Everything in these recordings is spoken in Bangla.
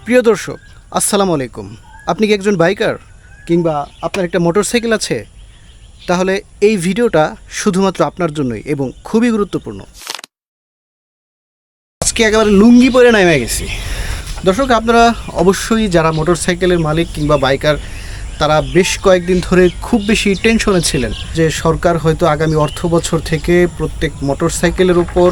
প্রিয় দর্শক, আসসালামু আলাইকুম। আপনি কি একজন বাইকার কিংবা আপনার একটা মোটরসাইকেল আছে? তাহলে এই ভিডিওটা শুধুমাত্র আপনার জন্যই এবং খুবই গুরুত্বপূর্ণ। আজকে একেবারে লুঙ্গি পরে নেমে গেছি। দর্শক, আপনারা অবশ্যই যারা মোটরসাইকেলের মালিক কিংবা বাইকার, তারা বেশ কয়েকদিন ধরে খুব বেশি টেনশনে ছিলেন যে সরকার হয়তো আগামী অর্থ বছর থেকে প্রত্যেক মোটরসাইকেলের উপর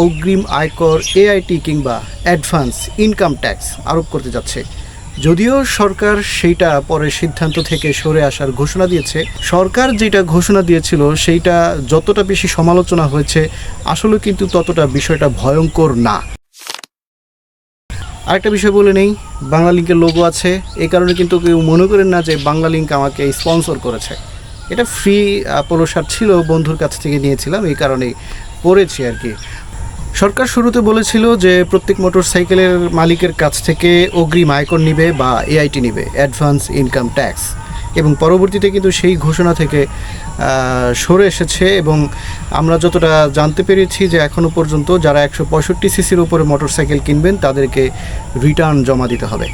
অগ্রিম আয়কর, এআইটি কিংবা অ্যাডভান্স ইনকাম ট্যাক্স আরোপ করতে যাচ্ছে। যদিও সরকার সেইটা পরে সিদ্ধান্ত থেকে সরে আসার ঘোষণা দিয়েছে। সরকার যেটা ঘোষণা দিয়েছিল সেইটা যতটা বেশি সমালোচনা হয়েছে, আসলে কিন্তু ততটা বিষয়টা ভয়ঙ্কর না। আরেকটা বিষয় বলে নেই, বাংলা লিঙ্কের লোগো আছে, এই কারণে কিন্তু কেউ মনে করেন না যে বাংলা লিঙ্ক আমাকে স্পন্সর করেছে। এটা ফ্রি পোলো শার্ট ছিল, বন্ধুর কাছ থেকে নিয়েছিলাম, এই কারণেই পরেছি আর কি। সরকার শুরুতে বলেছিল যে প্রত্যেক মোটরসাইকেলের মালিকের কাছ থেকে অগ্রিম আয়কর নিবে বা এআইটি নিবে, অ্যাডভান্স ইনকাম ট্যাক্স, এবং পরবর্তীতে কিন্তু সেই ঘোষণা থেকে সরে এসেছে। এবং আমরা যতটা জানতে পেরেছি যে এখনও পর্যন্ত যারা 165 সিসির উপরে মোটরসাইকেল কিনবেন তাদেরকে রিটার্ন জমা দিতে হবে।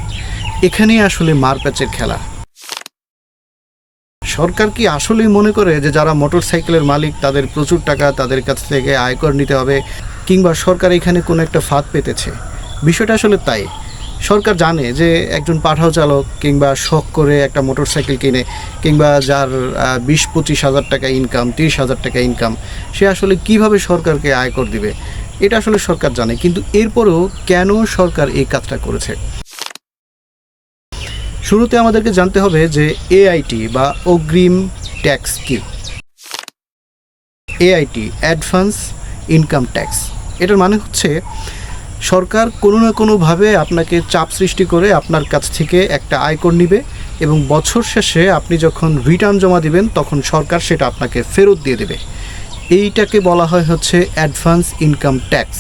এখানেই আসলে মারপ্যাচের খেলা। সরকার কি আসলেই মনে করে যে যারা মোটরসাইকেলের মালিক তাদের প্রচুর টাকা তাদের কাছ থেকে আয়কর নিতে হবে, কিংবা সরকার এখানে কোনো একটা ফাঁদ পেতেছে? বিষয়টা আসলে তাই। সরকার জানে যে একজন পাঠাও চালক কিংবা শখ করে একটা মোটরসাইকেল কিনে, কিংবা যার 20-25 হাজার টাকা ইনকাম, 30 হাজার টাকা ইনকাম, সে আসলে কিভাবে সরকারকে আয়কর দিবে, এটা আসলে সরকার জানে। কিন্তু এরপরেও কেন সরকার এই কাজটা করেছে? শুরুতে আমাদেরকে জানতে হবে যে এআইটি বা অগ্রিম ট্যাক্স কি। এআইটি, অ্যাডভান্স ইনকাম ট্যাক্স, এটার মানে হচ্ছে সরকার কোনো না কোনোভাবে আপনাকে চাপ সৃষ্টি করে আপনার কাছ থেকে একটা আয়কর নিবে, এবং বছর শেষে আপনি যখন রিটার্ন জমা দিবেন তখন সরকার সেটা আপনাকে ফেরত দিয়ে দেবে। এইটাকে বলা হয় হচ্ছে অ্যাডভান্স ইনকাম ট্যাক্স।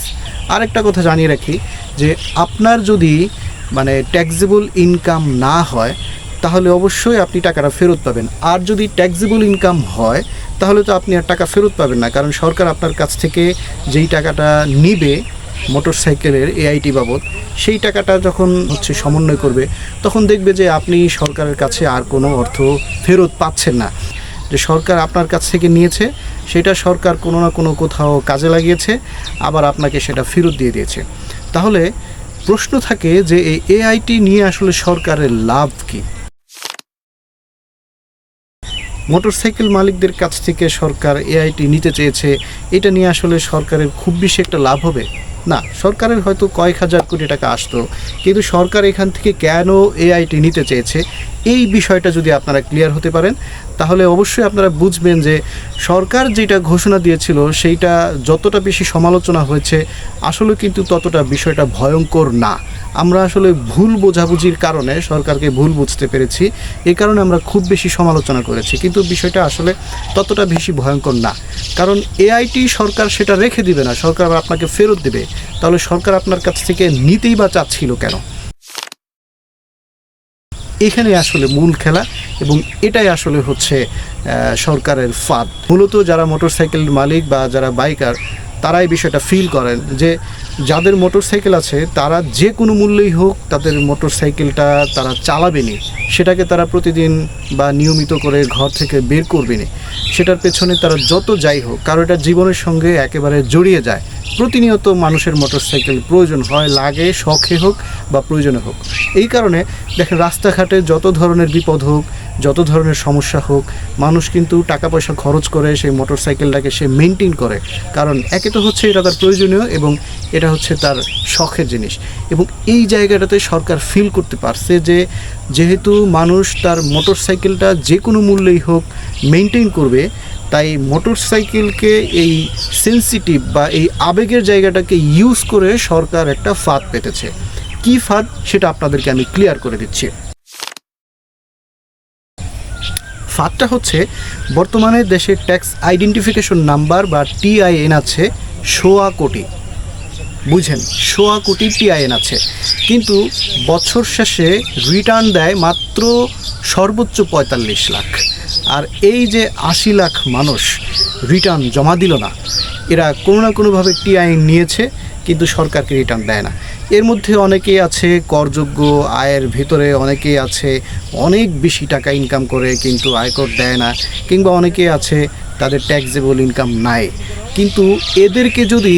আরেকটা কথা জানিয়ে রাখি যে আপনার যদি ট্যাক্সেবল ইনকাম না হয় তাহলে অবশ্যই আপনি টাকাটা ফেরত পাবেন। আর যদি ট্যাক্সেবল ইনকাম হয় তাহলে তো আপনি আর টাকা ফেরত পাবেন না, কারণ সরকার আপনার কাছ থেকে যেই টাকাটা নিবে মোটরসাইকেলের এআইটি বাবদ, সেই টাকাটা যখন সমন্বয় করবে তখন দেখবে যে আপনি সরকারের কাছে আর কোনো অর্থ ফেরত পাচ্ছেন না। যে সরকার আপনার কাছ থেকে নিয়েছে সেটা সরকার কোনো না কোনো কোথাও কাজে লাগিয়েছে, আবার আপনাকে সেটা ফেরত দিয়ে দিয়েছে। তাহলে প্রশ্ন থাকে যে এই এআইটি নিয়ে আসলে সরকারের লাভ কী? মোটরসাইকেল মালিকদের কাছ থেকে সরকার এআইটি নিতে চেয়েছে, এটা নিয়ে আসলে সরকারের খুব বেশি একটা লাভ হবে না। সরকারের হয়তো কয়েক হাজার কোটি টাকা আসতো, কিন্তু সরকার এখান থেকে কেন এআইটি নিতে চেয়েছে এই বিষয়টা যদি আপনারা ক্লিয়ার হতে পারেন তাহলে অবশ্যই আপনারা বুঝবেন যে সরকার যেটা ঘোষণা দিয়েছিল সেইটা যতটা বেশি সমালোচনা হয়েছে, আসলে কিন্তু ততটা বিষয়টা ভয়ঙ্কর না। আমরা আসলে ভুল বোঝাবুঝির কারণে সরকারকে ভুল বুঝতে পেরেছি, এই কারণে আমরা খুব বেশি সমালোচনা করেছি, কিন্তু বিষয়টা আসলে ততটা বেশি ভয়ঙ্কর না। কারণ এআইটি সরকার সেটা রেখে দিবে না, সরকার আপনাকে ফেরত দেবে। তাহলে সরকার আপনার কাছ থেকে নিতেই বা চাচ্ছিল কেন? এখানে আসলে মূল খেলা, এবং এটাই আসলে হচ্ছে সরকারের ফাঁদ। মূলত যারা মোটরসাইকেল মালিক বা যারা বাইকার তারাই বিষয়টা ফিল করেন যে যাদের মোটরসাইকেল আছে তারা যে কোনো মূল্যেই হোক তাদের মোটরসাইকেলটা তারা চালাবেনি, সেটাকে তারা প্রতিদিন বা নিয়মিত করে ঘর থেকে বের করবেনি। সেটার পেছনে তারা যত যাই হোক, কারণ এটা জীবনের সঙ্গে একেবারে জড়িয়ে যায়। প্রতিনিয়ত মানুষের মোটরসাইকেল প্রয়োজন হয়, লাগে, শখে হোক বা প্রয়োজনে হোক। এই কারণে দেখেন রাস্তাঘাটে যত ধরনের বিপদ হোক, যত ধরনের সমস্যা হোক, মানুষ কিন্তু টাকা পয়সা খরচ করে সেই মোটরসাইকেলটাকে সে মেনটেন করে। কারণ একে তো হচ্ছে এটা তার প্রয়োজনীয়, এবং এটা হচ্ছে তার শখের জিনিস। এবং এই জায়গাটাতে সরকার ফিল করতে পারছে যে যেহেতু মানুষ তার মোটরসাইকেলটা যে কোনো মূল্যেই হোক মেনটেন করবে, তাই মোটরসাইকেলকে এই সেন্সিটিভ বা এই আবেগের জায়গাটাকে ইউজ করে সরকার একটা ফাঁদ পেতেছে। কী ফাঁদ সেটা আপনাদেরকে আমি ক্লিয়ার করে দিচ্ছি। ফাঁদটা হচ্ছে, বর্তমানে দেশে ট্যাক্স আইডেন্টিফিকেশন নাম্বার বা টিআইএন আছে 1.25 কোটি। বুঝেন, 1.25 কোটি টিআইএন আছে, কিন্তু বছর শেষে রিটার্ন দেয় মাত্র সর্বোচ্চ 45 লাখ। আর এই যে 80 লাখ মানুষ রিটার্ন জমা দিল না, এরা কোনো না কোনোভাবে টিআইএন নিয়েছে কিন্তু সরকারকে রিটার্ন দেয় না। এর মধ্যে অনেকেই আছে করযোগ্য আয়ের ভিতরে, অনেকেই আছে অনেক বেশি টাকা ইনকাম করে কিন্তু আয়কর দেয় না, কিংবা অনেকেই আছে তাদের ট্যাক্সেবল ইনকাম নাই। কিন্তু এদেরকে যদি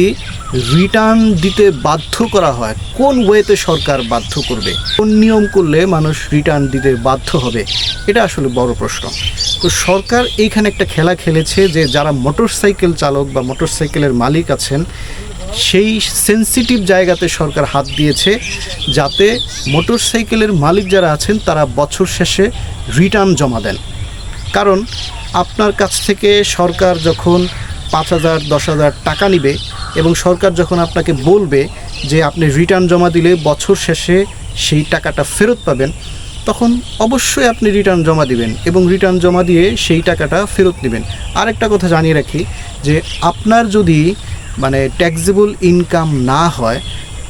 রিটার্ন দিতে বাধ্য করা হয়, কোন ওয়েতে সরকার বাধ্য করবে, কোন নিয়ম করলে মানুষ রিটার্ন দিতে বাধ্য হবে, এটা আসলে বড় প্রশ্ন। তো সরকার এইখানে একটা খেলা খেলেছে যে যারা মোটরসাইকেল চালক বা মোটরসাইকেলের মালিক আছেন, সেই সেন্সিটিভ জায়গাতে সরকার হাত দিয়েছে যাতে মোটরসাইকেলের মালিক যারা আছেন তারা বছর শেষে রিটার্ন জমা দেন। কারণ আপনার কাছ থেকে সরকার যখন 5,000 10,000 টাকা নিবে এবং সরকার যখন আপনাকে বলবে যে আপনি রিটার্ন জমা দিলে বছর শেষে সেই টাকাটা ফেরত পাবেন, তখন অবশ্যই আপনি রিটার্ন জমা দিবেন এবং রিটার্ন জমা দিয়ে সেই টাকাটা ফেরত নেবেন। আরেকটা কথা জানিয়ে রাখি যে আপনার যদি ট্যাক্সেবল ইনকাম না হয়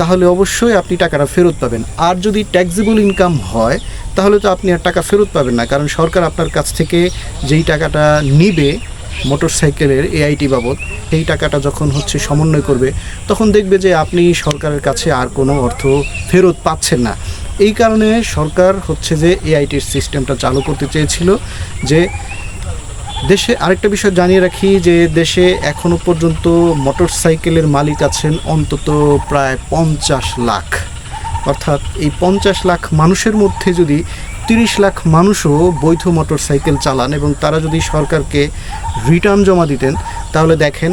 তাহলে অবশ্যই আপনি টাকাটা ফেরত পাবেন। আর যদি ট্যাক্সেবল ইনকাম হয় তাহলে তো আপনি আর টাকা ফেরত পাবেন না, কারণ সরকার আপনার কাছ থেকে যেই টাকাটা নিবে মোটরসাইকেলের এআইটি বাবদ, সেই টাকাটা যখন সমন্বয় করবে তখন দেখবে যে আপনি সরকারের কাছে আর কোনো অর্থ ফেরত পাচ্ছেন না। এই কারণে সরকার যে এআইটির সিস্টেমটা চালু করতে চেয়েছিল। যে দেশে আরেকটা বিষয় জানিয়ে রাখি যে দেশে এখনও পর্যন্ত মোটরসাইকেলের মালিক আছেন অন্তত প্রায় 50 লাখ। অর্থাৎ এই 50 লাখ মানুষের মধ্যে যদি 30 লাখ মানুষও বৈধ মোটরসাইকেল চালান এবং তারা যদি সরকারকে রিটার্ন জমা দিতেন, তাহলে দেখেন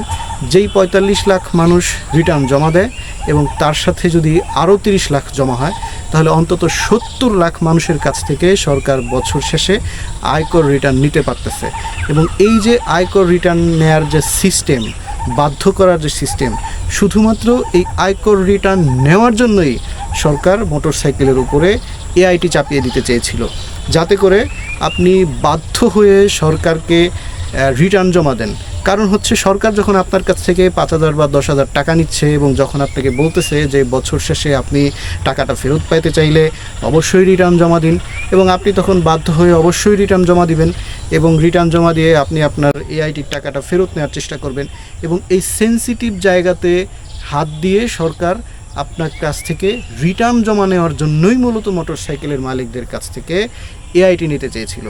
যেই 45 লাখ মানুষ রিটার্ন জমা দেয় এবং তার সাথে যদি আরও 30 লাখ জমা হয়, তাহলে অন্তত 70 লাখ মানুষের কাছ থেকে সরকার বছর শেষে আয়কর রিটার্ন নিতে পারতেছে। এবং এই যে আয়কর রিটার্ন নেয়ার যে সিস্টেম, বাধ্য করার যে সিস্টেম, শুধুমাত্র এই আয়কর রিটার্ন নেওয়ার জন্যই সরকার মোটরসাইকেলের উপরে এআইটি চাপিয়ে দিতে চেয়েছিল, যাতে করে আপনি বাধ্য হয়ে সরকারকে রিটার্ন জমা দেন। কারণ সরকার যখন আপনার কাছ থেকে 5,000 বা 10,000 টাকা নিচ্ছে এবং যখন আপনাকে বলতেছে যে বছর শেষে আপনি টাকাটা ফেরত পাইতে চাইলে অবশ্যই রিটার্ন জমা দিন, এবং আপনি তখন বাধ্য হয়ে অবশ্যই রিটার্ন জমা দিবেন এবং রিটার্ন জমা দিয়ে আপনি আপনার এআইটির টাকাটা ফেরত নেওয়ার চেষ্টা করবেন। এবং এই সেন্সিটিভ জায়গাতে হাত দিয়ে সরকার আপনার কাছ থেকে রিটার্ন জমা নেওয়ার জন্যই মূলত মোটরসাইকেলের মালিকদের কাছ থেকে এআইটি নিতে চেয়েছিল।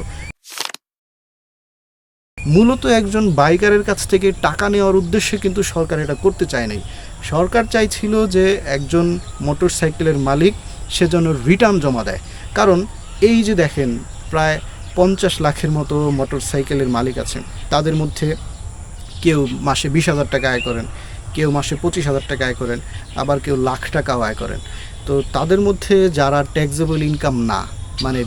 মূলত একজন বাইকারের কাছ থেকে টাকা নেওয়ার উদ্দেশ্যে কিন্তু সরকার এটা করতে চায় নাই। সরকার চাইছিল যে একজন মোটরসাইকেলের মালিক সেজন্য রিটার্ন জমা দেয়। কারণ এই যে দেখেন প্রায় 50 লাখের মতো মোটরসাইকেলের মালিক আছেন, তাদের মধ্যে কেউ মাসে 20,000 টাকা আয় করেন, কেউ মাসে 25,000 টাকা আয় করেন, আবার কেউ লাখ টাকাও আয় করেন। তো তাদের মধ্যে যারা ট্যাক্সেবল ইনকাম না,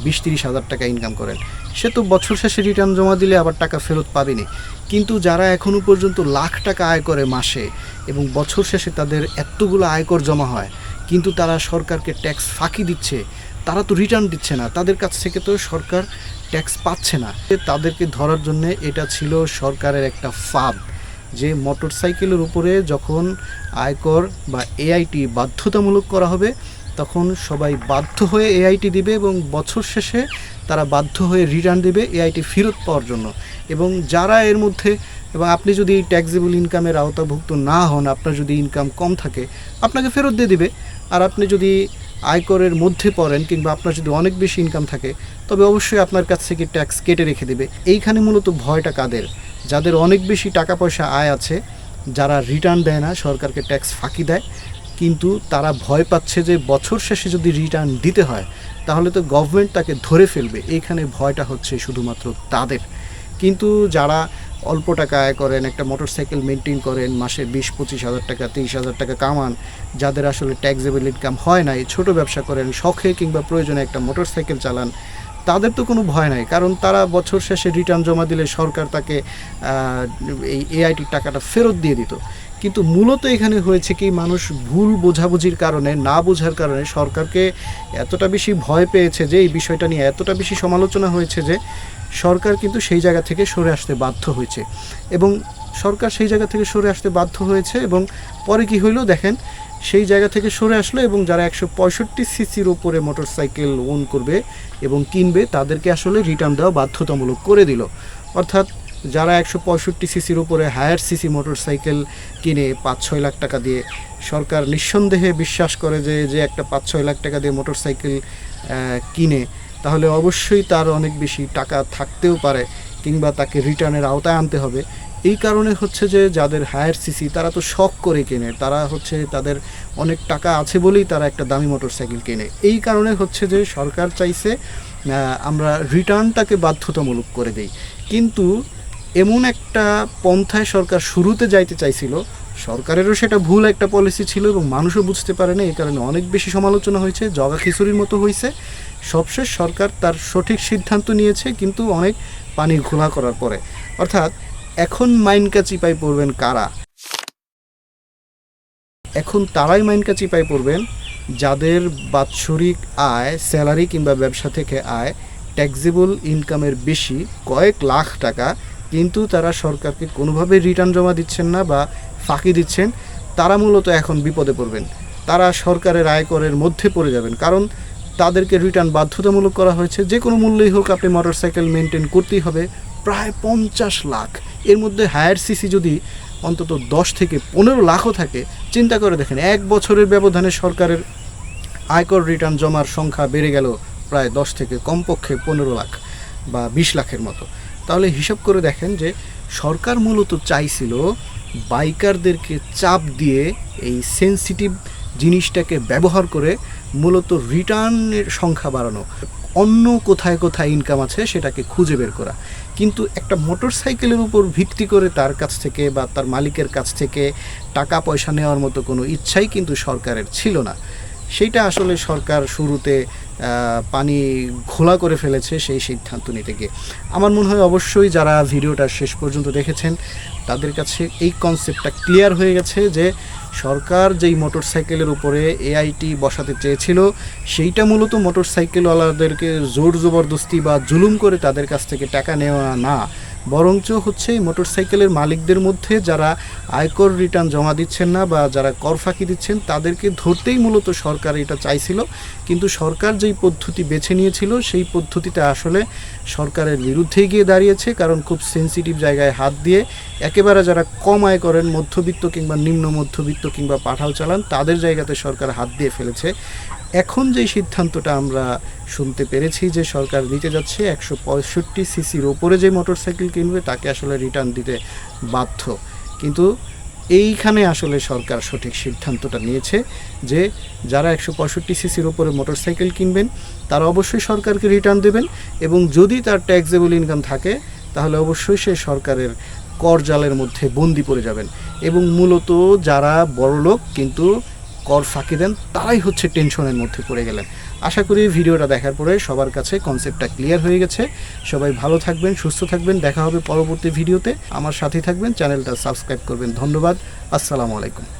20-30 হাজার টাকা ইনকাম করেন, সে তো বছর শেষে রিটার্ন জমা দিলে আবার টাকা ফেরত পাবেনি। কিন্তু যারা এখনও পর্যন্ত লাখ টাকা আয় করে মাসে এবং বছর শেষে তাদের এতগুলো আয়কর জমা হয়, কিন্তু তারা সরকারকে ট্যাক্স ফাঁকি দিচ্ছে, তারা তো রিটার্ন দিচ্ছে না, তাদের কাছ থেকে তো সরকার ট্যাক্স পাচ্ছে না। তাদেরকে ধরার জন্য এটা ছিল সরকারের একটা ফাঁদ, যে মোটরসাইকেলের উপরে যখন আয়কর বা এআইটি বাধ্যতামূলক করা হবে তখন সবাই বাধ্য হয়ে এআইটি দিবে এবং বছর শেষে তারা বাধ্য হয়ে রিটার্ন দেবে এআইটি ফেরত পাওয়ার জন্য। এবং যারা এর মধ্যে, এবং আপনি যদি ট্যাক্সেবল ইনকামের আওতাভুক্ত না হন, আপনার যদি ইনকাম কম থাকে, আপনাকে ফেরত দিয়ে দিবে। আর আপনি যদি আয়করের মধ্যে পড়েন কিংবা আপনার যদি অনেক বেশি ইনকাম থাকে, তবে অবশ্যই আপনার কাছ থেকে ট্যাক্স কেটে রেখে দেবে। এইখানে মূলত ভয়টা কাদের? যাদের অনেক বেশি টাকা পয়সা আয় আছে, যারা রিটার্ন দেয় না, সরকারকে ট্যাক্স ফাঁকি দেয়, কিন্তু তারা ভয় পাচ্ছে যে বছর শেষে যদি রিটার্ন দিতে হয় তাহলে তো গভর্নমেন্ট তাকে ধরে ফেলবে। এইখানে ভয়টা শুধুমাত্র তাদের। কিন্তু যারা অল্প টাকা আয় করেন, একটা মোটরসাইকেল মেনটেন করেন, মাসে 20-25 হাজার টাকা 30 হাজার টাকা কামান, যাদের আসলে ট্যাক্সেবল ইনকাম হয় না, ছোট ব্যবসা করেন, শখে কিংবা প্রয়োজনে একটা মোটরসাইকেল চালান, তাদের তো কোনো ভয় নাই। কারণ তারা বছর শেষে রিটার্ন জমা দিলে সরকার তাকে এই এআইটির টাকাটা ফেরত দিয়ে দিত। কিন্তু মূলত এখানে হয়েছে কি, মানুষ ভুল বোঝাবুঝির কারণে, না বোঝার কারণে সরকারকে এতটা বেশি ভয় পেয়েছে, যে এই বিষয়টা নিয়ে এতটা বেশি সমালোচনা হয়েছে যে সরকার কিন্তু সেই জায়গা থেকে সরে আসতে বাধ্য হয়েছে। এবং সরকার সেই জায়গা থেকে সরে আসতে বাধ্য হয়েছে এবং পরে কি হইলো দেখেন, সেই জায়গা থেকে সরে আসলো এবং যারা 165 সিসির ওপরে মোটরসাইকেল ওন করবে এবং কিনবে, তাদেরকে আসলে রিটার্ন দেওয়া বাধ্যতামূলক করে দিল। অর্থাৎ যারা 165 সিসির উপরে হায়ার সিসি মোটরসাইকেল কিনে 5-6 লাখ টাকা দিয়ে, সরকার নিঃসন্দেহে বিশ্বাস করে যে একটা 5-6 লাখ টাকা দিয়ে মোটরসাইকেল কিনে তাহলে অবশ্যই তার অনেক বেশি টাকা থাকতেও পারে কিংবা তাকে রিটার্নের আওতায় আনতে হবে। এই কারণে হচ্ছে যে যাদের হায়ার সিসি তারা তো শখ করে কেনে, তারা হচ্ছে তাদের অনেক টাকা আছে বলেই তারা একটা দামি মোটরসাইকেল কেনে। এই কারণে হচ্ছে যে সরকার চাইছে আমরা রিটার্নটাকে বাধ্যতামূলক করে দেই, কিন্তু এমন একটা পন্থায় সরকার শুরুতে যাইতে চাইছিল, সরকারেরও সেটা ভুল একটা পলিসি ছিল এবং মানুষও বুঝতে পারে না, এই কারণে অনেক বেশি সমালোচনা হয়েছে, জগা খিচুড়ির মতো হয়েছে। সবশেষ সরকার তার সঠিক সিদ্ধান্ত নিয়েছে, কিন্তু অনেক পানি ঘোলা করার পরে। অর্থাৎ এখন মাইনকা চিপায় পড়বেন কারা? এখন তারাই মাইনকা চিপায় পড়বেন যাদের বাৎসরিক আয়, স্যালারি কিংবা ব্যবসা থেকে আয় ট্যাক্সেবল ইনকামের বেশি কয়েক লাখ টাকা, কিন্তু তারা সরকারকে কোনোভাবে রিটার্ন জমা দিচ্ছেন না বা ফাঁকি দিচ্ছেন। তারা মূলত এখন বিপদে পড়বেন, তারা সরকারের আয়করের মধ্যে পড়ে যাবেন, কারণ তাদেরকে রিটার্ন বাধ্যতামূলক করা হয়েছে। যে কোনো মূল্যেই হোক আপনি মোটরসাইকেল মেনটেন করতেই হবে, প্রায় 50 লাখ। এর মধ্যে হায়ার সিসি যদি অন্তত 10 থেকে 15 লাখও থাকে, চিন্তা করে দেখেন 1 বছরের ব্যবধানে সরকারের আয়কর রিটার্ন জমার সংখ্যা বেড়ে গেল প্রায় 10 থেকে কমপক্ষে 15 লাখ বা 20 লাখের মতো। তাহলে হিসাব করে দেখেন যে সরকার মূলত চাইছিল বাইকারদেরকে চাপ দিয়ে এই সেনসিটিভ জিনিসটাকে ব্যবহার করে মূলত রিটার্নের সংখ্যা বাড়ানো, অন্য কোথায় কোথায় ইনকাম আছে সেটাকে খুঁজে বের করা। কিন্তু একটা মোটরসাইকেলের উপর ভিত্তি করে তার কাছ থেকে বা তার মালিকের কাছ থেকে টাকা পয়সা নেওয়ার মতো কোনো ইচ্ছাই কিন্তু সরকারের ছিল না। সেইটা আসলে সরকার শুরুতে পানি ঘোলা করে ফেলেছে সেই সিদ্ধান্ত নিতে গিয়ে। আমার মনে হয় অবশ্যই যারা ভিডিওটা শেষ পর্যন্ত দেখেছেন তাদের কাছে এই কনসেপ্টটা ক্লিয়ার হয়ে গেছে যে সরকার যেই মোটরসাইকেলের উপরে এআইটি বসাতে চেয়েছিল সেইটা মূলত মোটরসাইকেলওয়ালাদেরকে জোর জবরদস্তি বা জুলুম করে তাদের কাছ থেকে টাকা নেওয়া না, বরঞ্চ হচ্ছে এই মোটরসাইকেলের মালিকদের মধ্যে যারা আয়কর রিটার্ন জমা দিচ্ছেন না বা যারা কর ফাঁকি দিচ্ছেন তাদেরকে ধরতেই মূলত সরকার এটা চাইছিল। কিন্তু সরকার যেই পদ্ধতি বেছে নিয়েছিল সেই পদ্ধতিটা আসলে সরকারের বিরুদ্ধে গিয়ে দাঁড়িয়েছে, কারণ খুব সেনসিটিভ জায়গায় হাত দিয়ে একেবারে যারা কম আয় করেন, মধ্যবিত্ত কিংবা নিম্ন মধ্যবিত্ত কিংবা পাঠাও চালান, তাদের জায়গাতে সরকার হাত দিয়ে ফেলেছে। এখন যে সিদ্ধান্তটা আমরা শুনতে পেরেছি যে সরকার নিতে যাচ্ছে 165 সিসির ওপরে যে মোটরসাইকেল কিনবে তাকে আসলে রিটার্ন দিতে বাধ্য, কিন্তু এইখানে আসলে সরকার সঠিক সিদ্ধান্তটা নিয়েছে যে যারা 165 সিসির ওপরে মোটরসাইকেল কিনবেন তারা অবশ্যই সরকারকে রিটার্ন দেবেন, এবং যদি তার ট্যাক্সেবল ইনকাম থাকে তাহলে অবশ্যই সে সরকারের কর জালের মধ্যে বন্দি পড়ে যাবেন। এবং মূলত যারা বড়লোক কিন্তু কর ফাঁকি দেন তারাই হচ্ছে টেনশনের মধ্যে পড়ে গেলেন। আশা করি ভিডিওটা দেখার পরে সবার কাছে কনসেপ্টটা ক্লিয়ার হয়ে গেছে। সবাই ভালো থাকবেন, সুস্থ থাকবেন, দেখা হবে পরবর্তী ভিডিওতে। আমার সাথে থাকবেন, চ্যানেলটা সাবস্ক্রাইব করবেন। ধন্যবাদ, আসসালামু আলাইকুম।